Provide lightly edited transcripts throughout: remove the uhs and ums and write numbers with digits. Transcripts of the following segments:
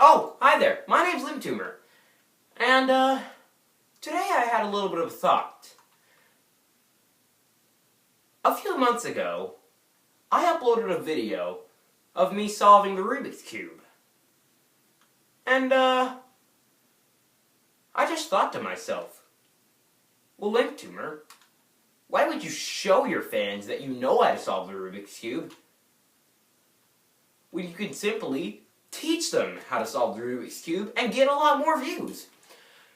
Oh, hi there. My name's Limtumer. And, today I had a little bit of a thought. A few months ago, I uploaded a video of me solving the Rubik's Cube. And, I just thought to myself, well, Limtumer, why would you show your fans that you know how to solve the Rubik's Cube when you could simply teach them how to solve the Rubik's Cube and get a lot more views?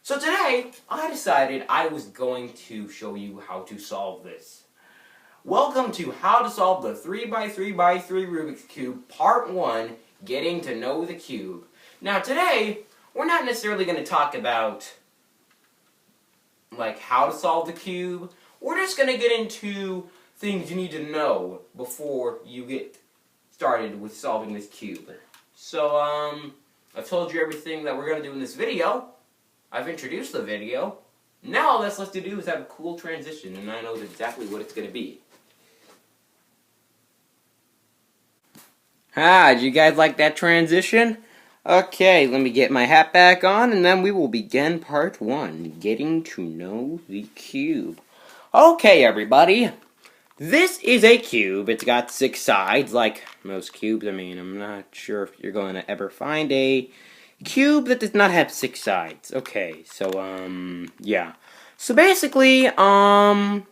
So today, I decided I was going to show you how to solve this. Welcome to How to Solve the 3x3x3 Rubik's Cube, Part 1, Getting to Know the Cube. Now today, we're not necessarily going to talk about like how to solve the cube. We're just going to get into things you need to know before you get started with solving this cube. So, I've told you everything that we're going to do in this video. I've introduced the video. Now all that's left to do is have a cool transition, and I know exactly what it's going to be. Did you guys like that transition? Okay, let me get my hat back on, and then we will begin part 1, Getting to Know the Cube. Okay, everybody. This is a cube. It's got 6 sides, like most cubes. I mean, I'm not sure if you're going to ever find a cube that does not have 6 sides. Okay, so, yeah. So basically, we're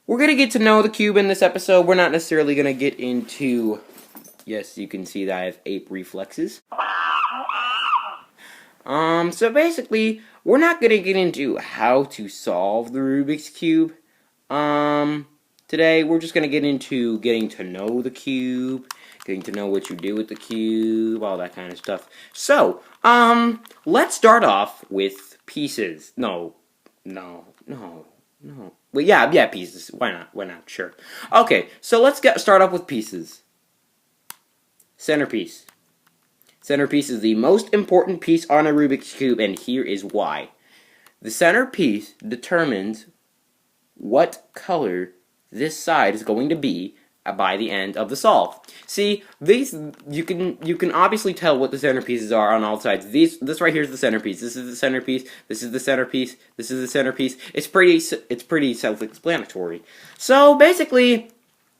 going to get to know the cube in this episode. We're not necessarily going to get into... Yes, you can see that I have ape reflexes. So basically, we're not going to get into how to solve the Rubik's Cube. Today, we're just going to get into getting to know the cube, getting to know what you do with the cube, all that kind of stuff. So, let's start off with pieces. No. Well, yeah, pieces. Why not? Sure. Okay, so let's start off with pieces. Centerpiece. Centerpiece is the most important piece on a Rubik's Cube, and here is why. The centerpiece determines what color this side is going to be by the end of the solve. See, these you can obviously tell what the centerpieces are on all sides. This right here is the centerpiece. This is the centerpiece. This is the centerpiece. This is the centerpiece. It's pretty self-explanatory. So basically,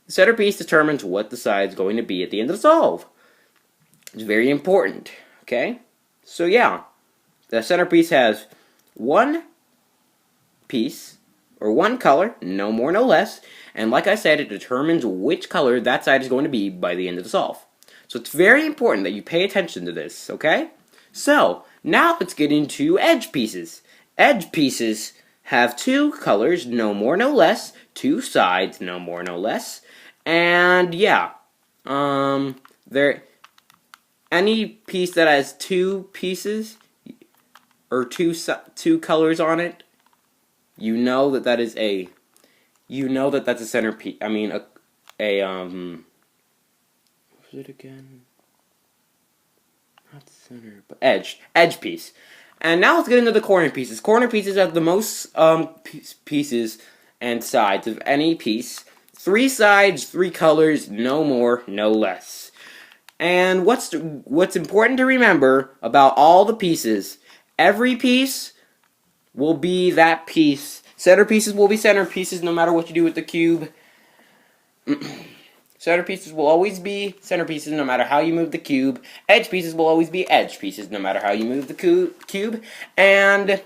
the centerpiece determines what the side is going to be at the end of the solve. It's very important, okay? So yeah, the centerpiece has one piece, or one color, no more, no less, and like I said, it determines which color that side is going to be by the end of the solve. So it's very important that you pay attention to this, okay? So, now let's get into edge pieces. Edge pieces have 2 colors, no more, no less, 2 sides, no more, no less, and yeah, any piece that has 2 pieces or two colors on it, you know that is a that's a centerpiece. I mean what was it again? Not center, but edge piece. And now let's get into the corner pieces. Corner pieces have the most pieces and sides of any piece. 3 sides, 3 colors, no more, no less. And what's important to remember about all the pieces, every piece will be that piece. Centerpieces will be centerpieces no matter what you do with the cube. Centerpieces will always be centerpieces no matter how you move the cube. Edge pieces will always be edge pieces no matter how you move the cube. And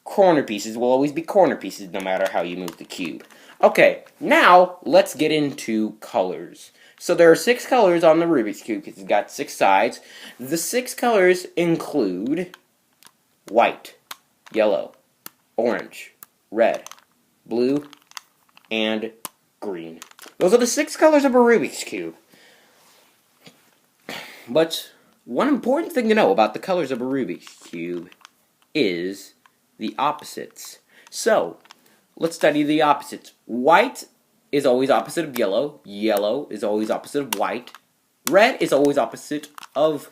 corner pieces will always be corner pieces no matter how you move the cube. Okay, now let's get into colors. So there are 6 colors on the Rubik's Cube because it's got 6 sides. The 6 colors include white, yellow, orange, red, blue, and green. Those are the 6 colors of a Rubik's Cube. But one important thing to know about the colors of a Rubik's Cube is the opposites. So, let's study the opposites. White is always opposite of yellow. Yellow is always opposite of white. Red is always opposite of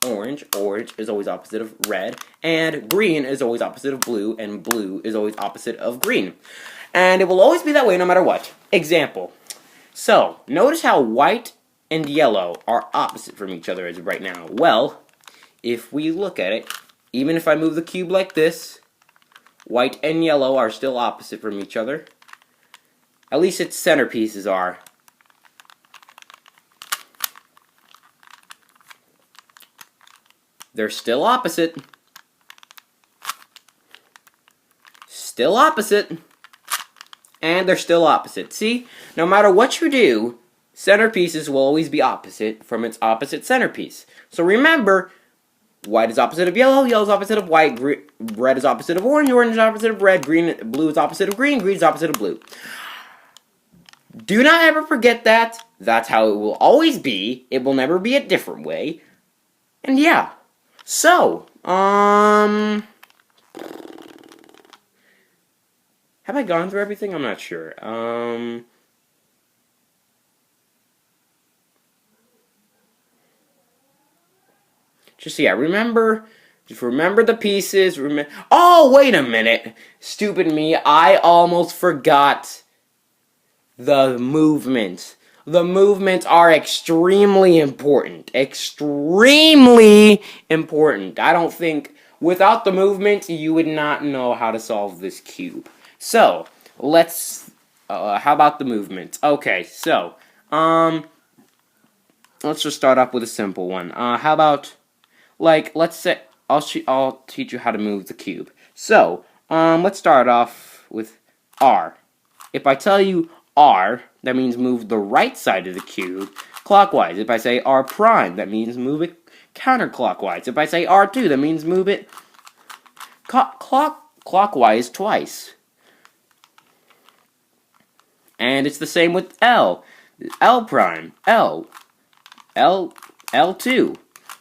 orange. Orange is always opposite of red. And green is always opposite of blue. And blue is always opposite of green. And it will always be that way no matter what. Example. So, notice how white and yellow are opposite from each other as of right now? Well, if we look at it, even if I move the cube like this, white and yellow are still opposite from each other. At least its centerpieces are. They're still opposite. Still opposite. And they're still opposite. See? No matter what you do, centerpieces will always be opposite from its opposite centerpiece. So remember, white is opposite of yellow, yellow is opposite of white, red is opposite of orange, orange is opposite of red, blue is opposite of green, green is opposite of blue. Do not ever forget that. That's how it will always be. It will never be a different way. And yeah. So, have I gone through everything? I'm not sure. Just yeah, just remember the pieces. Oh, wait a minute. Stupid me. I almost forgot the movements. The movements are extremely important. Extremely important. I don't think without the movement you would not know how to solve this cube. So, let's how about the movement? Okay, so let's just start off with a simple one. How about let's say I'll teach you how to move the cube. So, let's start off with R. If I tell you R, that means move the right side of the cube clockwise. If I say R prime, that means move it counterclockwise. If I say R2, that means move it clockwise twice. And it's the same with L. L prime, L2.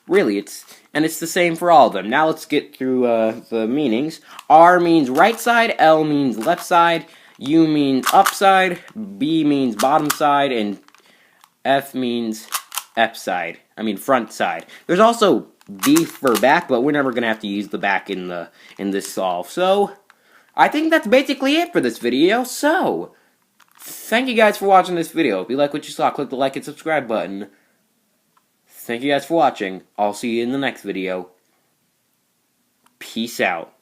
Really, it's the same for all of them. Now let's get through the meanings. R means right side, L means left side, U means up side, B means bottom side, and F means front side. There's also B for back, but we're never gonna have to use the back in this solve. So I think that's basically it for this video. So thank you guys for watching this video. If you like what you saw, click the like and subscribe button. Thank you guys for watching. I'll see you in the next video. Peace out.